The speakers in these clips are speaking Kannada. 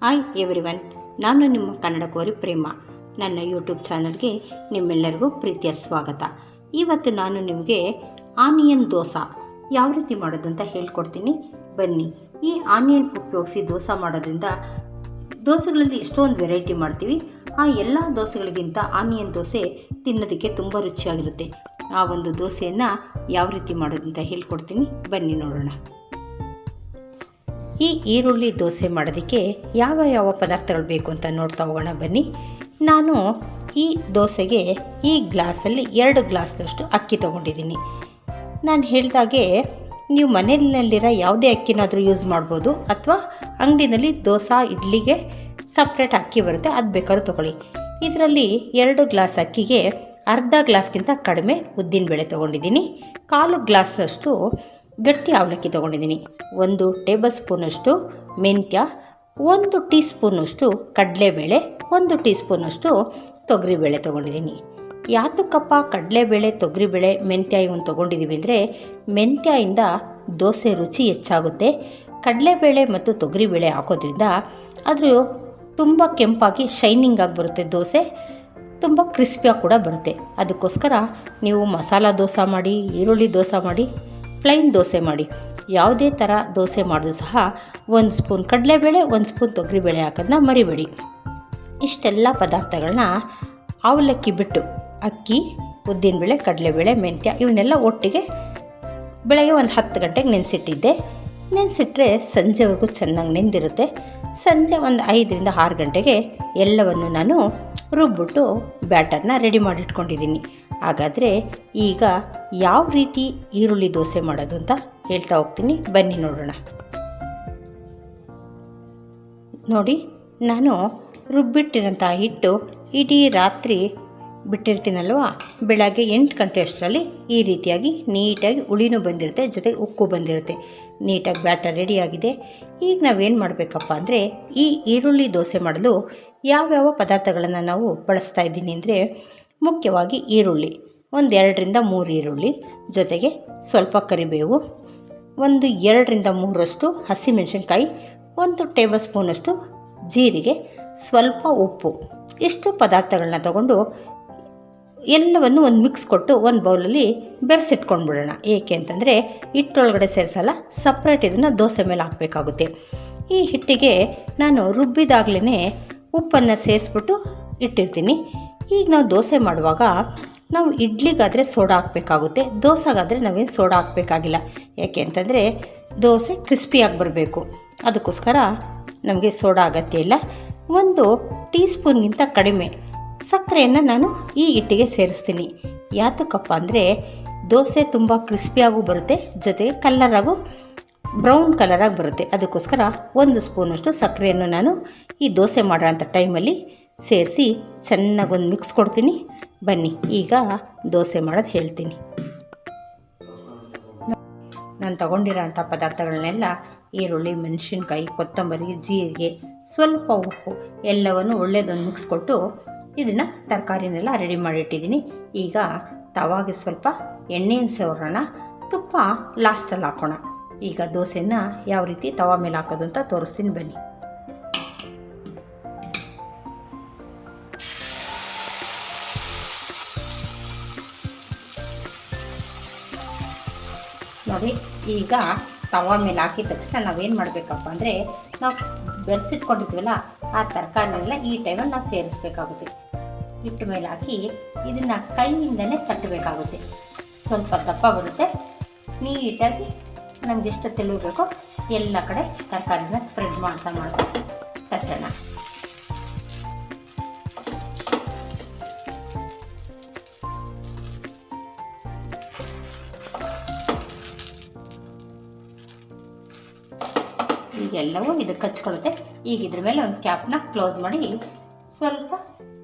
ಹಾಯ್ ಎವ್ರಿವನ್, ನಾನು ನಿಮ್ಮ ಕನ್ನಡ ಕೋರಿ ಪ್ರೇಮ. ನನ್ನ ಯೂಟ್ಯೂಬ್ ಚಾನಲ್ಗೆ ನಿಮ್ಮೆಲ್ಲರಿಗೂ ಪ್ರೀತಿಯ ಸ್ವಾಗತ. ಇವತ್ತು ನಾನು ನಿಮಗೆ ಆನಿಯನ್ ದೋಸೆ ಯಾವ ರೀತಿ ಮಾಡೋದು ಅಂತ ಹೇಳ್ಕೊಡ್ತೀನಿ. ಬನ್ನಿ. ಈ ಆನಿಯನ್ ಉಪಯೋಗಿಸಿ ದೋಸೆ ಮಾಡೋದ್ರಿಂದ ದೋಸೆಗಳಲ್ಲಿ ಎಷ್ಟೊಂದು ವೆರೈಟಿ ಮಾಡ್ತೀವಿ. ಆ ಎಲ್ಲ ದೋಸೆಗಳಿಗಿಂತ ಆನಿಯನ್ ದೋಸೆ ತಿನ್ನೋದಕ್ಕೆ ತುಂಬ ರುಚಿಯಾಗಿರುತ್ತೆ. ಆ ಒಂದು ದೋಸೆಯನ್ನು ಯಾವ ರೀತಿ ಮಾಡೋದು ಅಂತ ಹೇಳ್ಕೊಡ್ತೀನಿ. ಬನ್ನಿ ನೋಡೋಣ. ಈ ಈರುಳ್ಳಿ ದೋಸೆ ಮಾಡೋದಕ್ಕೆ ಯಾವ ಯಾವ ಪದಾರ್ಥಗಳು ಬೇಕು ಅಂತ ನೋಡ್ತಾ ಹೋಗೋಣ ಬನ್ನಿ. ನಾನು ಈ ದೋಸೆಗೆ ಈ ಗ್ಲಾಸಲ್ಲಿ 2 ಗ್ಲಾಸ್ದಷ್ಟು ಅಕ್ಕಿ ತೊಗೊಂಡಿದ್ದೀನಿ. ನಾನು ಹೇಳಿದಾಗೆ ನೀವು ಮನೆಯಲ್ಲಿರೋ ಯಾವುದೇ ಅಕ್ಕಿನಾದರೂ ಯೂಸ್ ಮಾಡ್ಬೋದು, ಅಥವಾ ಅಂಗಡಿನಲ್ಲಿ ದೋಸೆ ಇಡ್ಲಿಗೆ ಸಪ್ರೇಟ್ ಅಕ್ಕಿ ಬರುತ್ತೆ, ಅದು ಬೇಕಾದ್ರೂ ತೊಗೊಳ್ಳಿ. ಇದರಲ್ಲಿ 2 ಗ್ಲಾಸ್ ಅಕ್ಕಿಗೆ ಅರ್ಧ ಗ್ಲಾಸ್ಗಿಂತ ಕಡಿಮೆ ಉದ್ದಿನಬೇಳೆ ತೊಗೊಂಡಿದ್ದೀನಿ. 1/4 ಗ್ಲಾಸಷ್ಟು ಗಟ್ಟಿ ಅವಲಕ್ಕಿ ತೊಗೊಂಡಿದ್ದೀನಿ. 1 ಟೇಬಲ್ ಸ್ಪೂನಷ್ಟು ಮೆಂತ್ಯ, 1 ಟೀ ಸ್ಪೂನಷ್ಟು ಕಡಲೆಬೇಳೆ, 1 ಟೀ ಸ್ಪೂನಷ್ಟು ತೊಗರಿಬೇಳೆ ತೊಗೊಂಡಿದ್ದೀನಿ. ಯಾತಕ್ಕಪ್ಪ ಕಡಲೆಬೇಳೆ, ತೊಗರಿಬೇಳೆ, ಮೆಂತ್ಯ ಇವನು ತೊಗೊಂಡಿದ್ದೀವಿ ಅಂದರೆ ಮೆಂತ್ಯದಿಂದ ದೋಸೆ ರುಚಿ ಹೆಚ್ಚಾಗುತ್ತೆ. ಕಡಲೆಬೇಳೆ ಮತ್ತು ತೊಗರಿಬೇಳೆ ಹಾಕೋದ್ರಿಂದ ಅದು ತುಂಬ ಕೆಂಪಾಗಿ ಶೈನಿಂಗ್ ಆಗಿ ಬರುತ್ತೆ, ದೋಸೆ ತುಂಬ ಕ್ರಿಸ್ಪಿಯಾಗಿ ಕೂಡ ಬರುತ್ತೆ. ಅದಕ್ಕೋಸ್ಕರ ನೀವು ಮಸಾಲ ದೋಸೆ ಮಾಡಿ, ಈರುಳ್ಳಿ ದೋಸೆ ಮಾಡಿ, ಪ್ಲೈನ್ ದೋಸೆ ಮಾಡಿ, ಯಾವುದೇ ಥರ ದೋಸೆ ಮಾಡಿದ್ರು ಸಹ 1 ಸ್ಪೂನ್ ಕಡಲೆಬೇಳೆ, 1 ಸ್ಪೂನ್ ತೊಗರಿಬೇಳೆ ಹಾಕೋದನ್ನ ಮರಿಬೇಡಿ. ಇಷ್ಟೆಲ್ಲ ಪದಾರ್ಥಗಳನ್ನ ಅವಲಕ್ಕಿ ಬಿಟ್ಟು ಅಕ್ಕಿ, ಉದ್ದಿನಬೇಳೆ, ಕಡಲೆಬೇಳೆ, ಮೆಂತ್ಯ ಇವನ್ನೆಲ್ಲ ಒಟ್ಟಿಗೆ ಬೆಳಗ್ಗೆ 10 ಗಂಟೆಗೆ ನೆನೆಸಿಟ್ಟಿದ್ದೆ. ನೆನೆಸಿಟ್ರೆ ಸಂಜೆವರೆಗೂ ಚೆನ್ನಾಗಿ ನೆಂದಿರುತ್ತೆ. ಸಂಜೆ 5ರಿಂದ 6 ಗಂಟೆಗೆ ಎಲ್ಲವನ್ನು ನಾನು ರುಬ್ಬಿಟ್ಟು ಬ್ಯಾಟರ್ನ ರೆಡಿ ಮಾಡಿಟ್ಕೊಂಡಿದ್ದೀನಿ. ಹಾಗಾದರೆ ಈಗ ಯಾವ ರೀತಿ ಈರುಳ್ಳಿ ದೋಸೆ ಮಾಡೋದು ಅಂತ ಹೇಳ್ತಾ ಹೋಗ್ತೀನಿ. ಬನ್ನಿ ನೋಡೋಣ. ನೋಡಿ, ನಾನು ರುಬ್ಬಿಟ್ಟಿರೋಂಥ ಹಿಟ್ಟು ಇಡೀ ರಾತ್ರಿ ಬಿಟ್ಟಿರ್ತೀನಲ್ವ, ಬೆಳಗ್ಗೆ 8 ಗಂಟೆ ಅಷ್ಟರಲ್ಲಿ ಈ ರೀತಿಯಾಗಿ ನೀಟಾಗಿ ಹುಳಿನೂ ಬಂದಿರುತ್ತೆ, ಜೊತೆಗೆ ಉಕ್ಕು ಬಂದಿರುತ್ತೆ. ನೀಟಾಗಿ ಬ್ಯಾಟರ್ ರೆಡಿಯಾಗಿದೆ. ಈಗ ನಾವೇನು ಮಾಡಬೇಕಪ್ಪ ಅಂದರೆ, ಈ ಈರುಳ್ಳಿ ದೋಸೆ ಮಾಡಲು ಯಾವ್ಯಾವ ಪದಾರ್ಥಗಳನ್ನು ನಾವು ಬಳಸ್ತಾ ಇದ್ದೀನಿ ಅಂದರೆ, ಮುಖ್ಯವಾಗಿ ಈರುಳ್ಳಿ 2ರಿಂದ 3 ಈರುಳ್ಳಿ, ಜೊತೆಗೆ ಸ್ವಲ್ಪ ಕರಿಬೇವು, 2ರಿಂದ 3 ಹಸಿಮೆಣಸಿನ್ಕಾಯಿ, 1 ಟೇಬಲ್ ಸ್ಪೂನಷ್ಟು ಜೀರಿಗೆ, ಸ್ವಲ್ಪ ಉಪ್ಪು, ಇಷ್ಟು ಪದಾರ್ಥಗಳನ್ನ ತಗೊಂಡು ಎಲ್ಲವನ್ನು ಒಂದು ಮಿಕ್ಸ್ ಕೊಟ್ಟು ಒಂದು ಬೌಲಲ್ಲಿ ಬೆರೆಸಿಟ್ಕೊಂಡ್ಬಿಡೋಣ. ಏಕೆ ಅಂತಂದರೆ ಹಿಟ್ಟೊಳಗಡೆ ಸೇರಿಸಲ್ಲ, ಸಪ್ರೇಟ್ ಇದನ್ನು ದೋಸೆ ಮೇಲೆ ಹಾಕಬೇಕಾಗುತ್ತೆ. ಈ ಹಿಟ್ಟಿಗೆ ನಾನು ರುಬ್ಬಿದಾಗಲೇ ಉಪ್ಪನ್ನು ಸೇರಿಸ್ಬಿಟ್ಟು ಇಟ್ಟಿರ್ತೀನಿ. ಈಗ ನಾವು ದೋಸೆ ಮಾಡುವಾಗ ನಾವು ಇಡ್ಲಿಗಾದರೆ ಸೋಡಾ ಹಾಕಬೇಕಾಗುತ್ತೆ, ದೋಸೆಗಾದರೆ ನಾವೇನು ಸೋಡಾ ಹಾಕಬೇಕಾಗಿಲ್ಲ. ಯಾಕೆ ಅಂತಂದರೆ ದೋಸೆ ಕ್ರಿಸ್ಪಿಯಾಗಿ ಬರಬೇಕು, ಅದಕ್ಕೋಸ್ಕರ ನಮಗೆ ಸೋಡಾ ಅಗತ್ಯ ಇಲ್ಲ. 1 ಟೀ ಸ್ಪೂನ್ಗಿಂತ ಕಡಿಮೆ ಸಕ್ಕರೆಯನ್ನು ನಾನು ಈ ಹಿಟ್ಟಿಗೆ ಸೇರಿಸ್ತೀನಿ. ಯಾತಕ್ಕಪ್ಪ ಅಂದರೆ ದೋಸೆ ತುಂಬ ಕ್ರಿಸ್ಪಿಯಾಗೂ ಬರುತ್ತೆ, ಜೊತೆಗೆ ಕಲರಾಗೂ ಬ್ರೌನ್ ಕಲರಾಗಿ ಬರುತ್ತೆ. ಅದಕ್ಕೋಸ್ಕರ 1 ಸ್ಪೂನಷ್ಟು ಸಕ್ಕರೆಯನ್ನು ನಾನು ಈ ದೋಸೆ ಮಾಡೋಂಥ ಟೈಮಲ್ಲಿ ಸೇರಿಸಿ ಚೆನ್ನಾಗಿ ಒಂದು ಮಿಕ್ಸ್ ಕೊಡ್ತೀನಿ. ಬನ್ನಿ ಈಗ ದೋಸೆ ಮಾಡೋದು ಹೇಳ್ತೀನಿ. ನಾನು ತೊಗೊಂಡಿರೋ ಅಂಥ ಪದಾರ್ಥಗಳನ್ನೆಲ್ಲ ಈರುಳ್ಳಿ, ಮೆಣಸಿನ್ಕಾಯಿ, ಕೊತ್ತಂಬರಿ, ಜೀರಿಗೆ, ಸ್ವಲ್ಪ ಉಪ್ಪು ಎಲ್ಲವನ್ನು ಒಳ್ಳೆಯದೊಂದು ಮಿಕ್ಸ್ ಕೊಟ್ಟು ಇದನ್ನು ತರಕಾರಿನೆಲ್ಲ ರೆಡಿ ಮಾಡಿಟ್ಟಿದ್ದೀನಿ. ಈಗ ತವಾಗೆ ಸ್ವಲ್ಪ ಎಣ್ಣೆಯನ್ನು ಸೇರೋಣ, ತುಪ್ಪ ಲಾಸ್ಟಲ್ಲಿ ಹಾಕೋಣ. ಈಗ ದೋಸೆನ ಯಾವ ರೀತಿ ತವಾ ಮೇಲೆ ಹಾಕೋದು ಅಂತ ತೋರಿಸ್ತೀನಿ ಬನ್ನಿ. ನೋಡಿ, ಈಗ ತವಾ ಮೇಲೆ ಹಾಕಿದ ತಕ್ಷಣ ನಾವೇನು ಮಾಡಬೇಕಪ್ಪ ಅಂದರೆ, ನಾವು ಬೆರೆಸಿಟ್ಕೊಂಡಿರ್ತೀವಲ್ಲ ಆ ತರಕಾರಿನೆಲ್ಲ ಈ ಟೈಮಲ್ಲಿ ನಾವು ಸೇರಿಸ್ಬೇಕಾಗುತ್ತೆ. ಹಿಟ್ಟು ಮೇಲೆ ಹಾಕಿ ಇದನ್ನು ಕೈಯಿಂದಲೇ ತಟ್ಟಬೇಕಾಗುತ್ತೆ. ಸ್ವಲ್ಪ ದಪ್ಪ ಬರುತ್ತೆ. ನೀಟಾಗಿ ನಮ್ಗೆ ಎಷ್ಟು ತೆಳುಬೇಕೋ ಎಲ್ಲ ಕಡೆ ತರಕಾರಿನ ಸ್ಪ್ರೆಡ್ ಮಾಡ್ತಾ ತಟ್ಟೋಣ. ಈಗೆಲ್ಲವೂ ಇದಕ್ಕೆ ಹಚ್ಕೊಳ್ಳುತ್ತೆ. ಈಗ ಇದ್ರ ಮೇಲೆ ಒಂದು ಕ್ಯಾಪ್ನ ಕ್ಲೋಸ್ ಮಾಡಿ ಸ್ವಲ್ಪ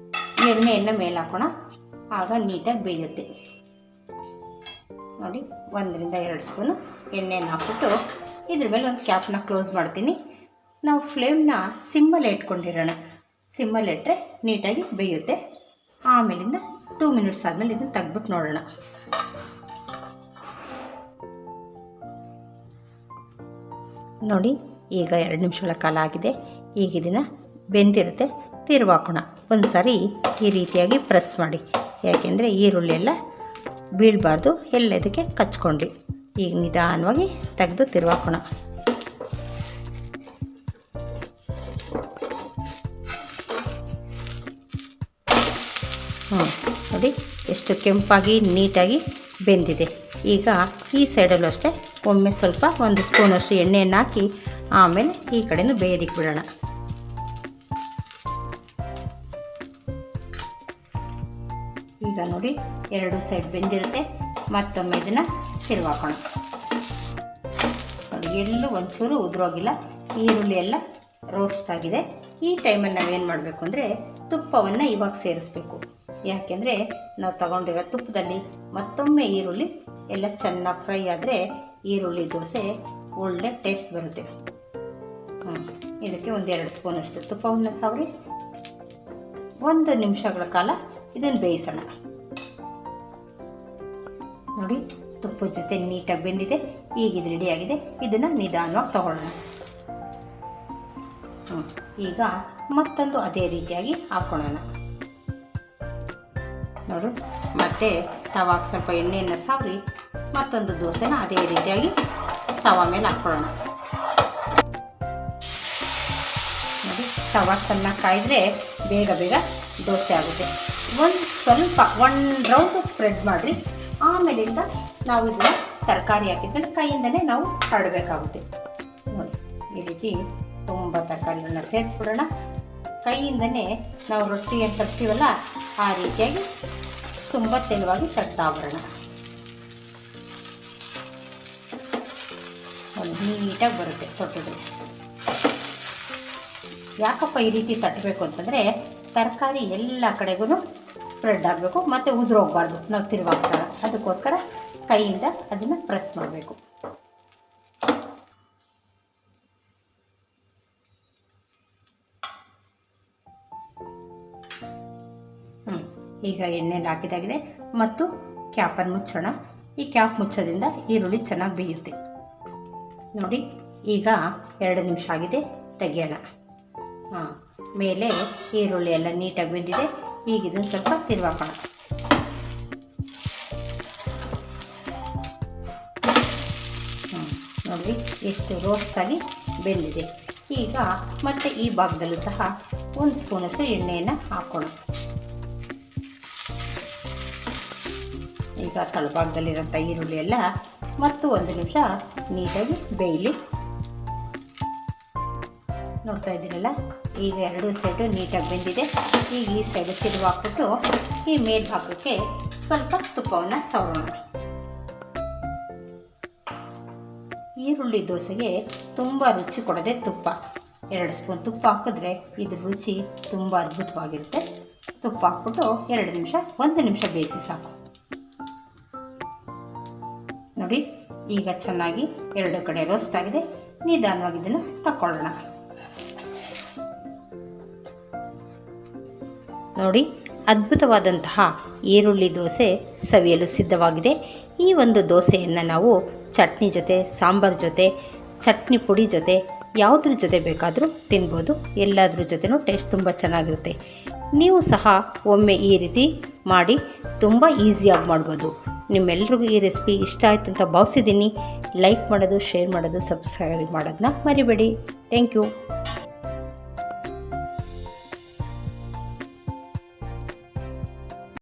ಎಣ್ಣೆಯನ್ನು ಮೇಲೆ ಹಾಕೋಣ, ಆಗ ನೀಟಾಗಿ ಬೇಯುತ್ತೆ. ನೋಡಿ, 1ರಿಂದ 2 ಸ್ಪೂನು ಎಣ್ಣೆಯನ್ನು ಹಾಕ್ಬಿಟ್ಟು ಇದ್ರ ಮೇಲೆ ಒಂದು ಕ್ಯಾಪ್ನ ಕ್ಲೋಸ್ ಮಾಡ್ತೀನಿ. ನಾವು ಫ್ಲೇಮ್ನ ಸಿಮ್ಮಲ್ಲೇ ಇಟ್ಕೊಂಡಿರೋಣ. ಸಿಮ್ಮಲ್ಲಿ ಇಟ್ಟರೆ ನೀಟಾಗಿ ಬೇಯುತ್ತೆ. ಆಮೇಲಿಂದ 2 ಮಿನಿಟ್ಸ್ ಆದಮೇಲೆ ಇದನ್ನು ತೆಗ್ದ್ಬಿಟ್ಟು ನೋಡೋಣ. ನೋಡಿ, ಈಗ 2 ನಿಮಿಷಗಳ ಕಾಲ ಆಗಿದೆ. ಈಗ ಇದನ್ನು ಬೆಂದಿರುತ್ತೆ ತಿರುವಾಕೋಣ. ಒಂದು ಸಾರಿ ಈ ರೀತಿಯಾಗಿ ಪ್ರೆಸ್ ಮಾಡಿ, ಯಾಕೆಂದರೆ ಈರುಳ್ಳಿ ಎಲ್ಲ ಬೀಳಬಾರ್ದು, ಎಲ್ಲದಕ್ಕೆ ಕಚ್ಕೊಂಡು. ಈಗ ನಿಧಾನವಾಗಿ ತೆಗೆದು ತಿರುವಾಕೋಣ. ನೋಡಿ ಎಷ್ಟು ಕೆಂಪಾಗಿ ನೀಟಾಗಿ ಬೆಂದಿದೆ. ಈಗ ಈ ಸೈಡಲ್ಲೂ ಅಷ್ಟೇ ಒಮ್ಮೆ ಸ್ವಲ್ಪ ಒಂದು ಸ್ಪೂನಷ್ಟು ಎಣ್ಣೆಯನ್ನು ಹಾಕಿ ಆಮೇಲೆ ಈ ಕಡೆನೂ ಬೇಯೋದಕ್ಕೆ ಬಿಡೋಣ. ಈಗ ನೋಡಿ ಎರಡು ಸೈಡ್ ಬೆಂದಿರುತ್ತೆ. ಮತ್ತೊಮ್ಮೆ ಇದನ್ನು ತಿರುವಾಕೋಣ. ನೋಡಿ ಎಲ್ಲೂ ಒಂಚೂರು ಉದುರೋಗಿಲ್ಲ, ಈರುಳ್ಳಿ ಎಲ್ಲ ರೋಸ್ಟ್ ಆಗಿದೆ. ಈ ಟೈಮಲ್ಲಿ ನಾವೇನು ಮಾಡಬೇಕು ಅಂದರೆ ತುಪ್ಪವನ್ನು ಇವಾಗ ಸೇರಿಸ್ಬೇಕು. ಯಾಕೆಂದರೆ ನಾವು ತಗೊಂಡಿರೋ ತುಪ್ಪದಲ್ಲಿ ಮತ್ತೊಮ್ಮೆ ಈರುಳ್ಳಿ ಎಲ್ಲ ಚೆನ್ನಾಗಿ ಫ್ರೈ ಆದರೆ ಈರುಳ್ಳಿ ದೋಸೆ ಒಳ್ಳೆ ಟೇಸ್ಟ್ ಬರುತ್ತೆ. ಇದಕ್ಕೆ ಒಂದು 2 ಸ್ಪೂನಷ್ಟು ತುಪ್ಪವನ್ನು ಸವರಿ 1 ನಿಮಿಷಗಳ ಕಾಲ ಇದನ್ನು ಬೇಯಿಸೋಣ. ನೋಡಿ ತುಪ್ಪದ ಜೊತೆ ನೀಟಾಗಿ ಬೆಂದಿದೆ. ಈಗ ಇದು ರೆಡಿಯಾಗಿದೆ. ಇದನ್ನು ನಿಧಾನವಾಗಿ ತಗೊಳ್ಳೋಣ. ಈಗ ಮತ್ತೊಂದು ಅದೇ ರೀತಿಯಾಗಿ ಹಾಕ್ಕೊಳ್ಳೋಣ. ನೋಡು, ಮತ್ತೆ ತವಾಗ ಸ್ವಲ್ಪ ಎಣ್ಣೆಯನ್ನು ಸವರಿ ಮತ್ತೊಂದು ದೋಸೆನ ಅದೇ ರೀತಿಯಾಗಿ ತವ ಮೇಲೆ ಹಾಕ್ಕೊಳ್ಳೋಣ. ನೋಡಿ, ತವ ಚೆನ್ನಾಗಿ ಕಾಯಿದ್ರೆ ಬೇಗ ಬೇಗ ದೋಸೆ ಆಗುತ್ತೆ. ಸ್ವಲ್ಪ 1 ರೌಂಡ್ ಸ್ಪ್ರೆಡ್ ಮಾಡಿರಿ. ಆಮೇಲಿಂದ ನಾವು ಇದನ್ನು ತರಕಾರಿ ಹಾಕಿದ್ಮೇಲೆ ಕೈಯಿಂದನೇ ನಾವು ಹರಡಬೇಕಾಗುತ್ತೆ. ನೋಡಿ, ಈ ರೀತಿ ತುಂಬ ತರಕಾರಿಗಳನ್ನ ಸೇರಿಸ್ಬಿಡೋಣ. ಕೈಯಿಂದನೇ ನಾವು ರೊಟ್ಟಿಯನ್ನು ತರ್ತೀವಲ್ಲ ಆ ರೀತಿಯಾಗಿ ತುಂಬ ತೆಳುವಾಗಿ ತಟ್ತಾ ಬರೋಣ. ನೀಟಾಗಿ ಬರುತ್ತೆ ತೊಟ್ಟದು. ಯಾಕಪ್ಪ ಈ ರೀತಿ ತಟ್ಟಬೇಕು ಅಂತಂದರೆ ತರಕಾರಿ ಎಲ್ಲ ಕಡೆಗೂ ಸ್ಪ್ರೆಡ್ ಆಗಬೇಕು ಮತ್ತು ಉದುರೋಗಬಾರ್ದು ನಾವು ತಿರುವಾಗ್ತಾರೆ. ಅದಕ್ಕೋಸ್ಕರ ಕೈಯಿಂದ ಅದನ್ನು ಪ್ರೆಸ್ ಮಾಡಬೇಕು. ಈಗ ಎಣ್ಣೆಯಲ್ಲಿ ಹಾಕಿದಾಗಿದೆ ಮತ್ತು ಕ್ಯಾಪನ್ನು ಮುಚ್ಚೋಣ. ಈ ಕ್ಯಾಪ್ ಮುಚ್ಚೋದ್ರಿಂದ ಈರುಳ್ಳಿ ಚೆನ್ನಾಗಿ ಬೇಯುತ್ತೆ. ನೋಡಿ, ಈಗ 2 ನಿಮಿಷ ಆಗಿದೆ, ತೆಗಿಯೋಣ. ಮೇಲೆ ಈರುಳ್ಳಿ ಎಲ್ಲ ನೀಟಾಗಿ ಬೆಂದಿದೆ. ಈಗ ಇದನ್ನು ಸ್ವಲ್ಪ ತಿರುವಾಕೋಣ. ನೋಡಿ ಎಷ್ಟು ರೋಸ್ಟಾಗಿ ಬೆಂದಿದೆ. ಈಗ ಮತ್ತೆ ಈ ಭಾಗದಲ್ಲೂ ಸಹ 1 ಸ್ಪೂನಷ್ಟು ಎಣ್ಣೆಯನ್ನು ಹಾಕೋಣ. ಈಗ ತಳಭಾಗದಲ್ಲಿರೋಂಥ ಈರುಳ್ಳಿ ಎಲ್ಲ ಮತ್ತು 1 ನಿಮಿಷ ನೀಟಾಗಿ ಬೇಯಲಿ. ನೋಡ್ತಾ ಇದ್ದೀರಲ್ಲ, ಈಗ 2 ಸೈಡು ನೀಟಾಗಿ ಬೆಂದಿದೆ. ಈಗ ಈ ಸೈಡು ತಿರುವು ಹಾಕ್ಬಿಟ್ಟು ಈ ಮೇಲ್ಭಾಗಕ್ಕೆ ಸ್ವಲ್ಪ ತುಪ್ಪವನ್ನು ಸವರೋಣ. ಈರುಳ್ಳಿ ದೋಸೆಗೆ ತುಂಬ ರುಚಿ ಕೊಡೋದೆ ತುಪ್ಪ. 2 ಸ್ಪೂನ್ ತುಪ್ಪ ಹಾಕಿದ್ರೆ ಇದ್ರ ರುಚಿ ತುಂಬ ಅದ್ಭುತವಾಗಿರುತ್ತೆ. ತುಪ್ಪ ಹಾಕ್ಬಿಟ್ಟು 2 ನಿಮಿಷ 1 ನಿಮಿಷ ಬೇಯಿಸಿ ಸಾಕು. ನೋಡಿ, ಈಗ ಚೆನ್ನಾಗಿ 2 ಕಡೆ ರೋಸ್ಟ್ ಆಗಿದೆ. ನಿಧಾನವಾಗಿ ಇದನ್ನು ತಕ್ಕೊಳ್ಳೋಣ. ನೋಡಿ, ಅದ್ಭುತವಾದಂತಹ ಈರುಳ್ಳಿ ದೋಸೆ ಸವಿಯಲು ಸಿದ್ಧವಾಗಿದೆ. ಈ ಒಂದು ದೋಸೆಯನ್ನು ನಾವು ಚಟ್ನಿ ಜೊತೆ, ಸಾಂಬಾರ್ ಜೊತೆ, ಚಟ್ನಿ ಪುಡಿ ಜೊತೆ, ಯಾವುದ್ರ ಜೊತೆ ಬೇಕಾದರೂ ತಿನ್ಬೋದು. ಎಲ್ಲದ್ರ ಜೊತೆನೂ ಟೇಸ್ಟ್ ತುಂಬ ಚೆನ್ನಾಗಿರುತ್ತೆ. ನೀವು ಸಹ ಒಮ್ಮೆ ಈ ರೀತಿ ಮಾಡಿ ತುಂಬ ಈಸಿಯಾಗಿ ಮಾಡ್ಬೋದು. ನಿಮ್ಮೆಲ್ರಿಗೂ ಈ ರೆಸಿಪಿ ಇಷ್ಟ ಆಯಿತು ಅಂತ ಭಾವಿಸಿದ್ದೀನಿ. ಲೈಕ್ ಮಾಡೋದು, ಶೇರ್ ಮಾಡೋದು, ಸಬ್ಸ್ಕ್ರೈಬ್ ಮಾಡೋದನ್ನ ಮರಿಬೇಡಿ. Thank you.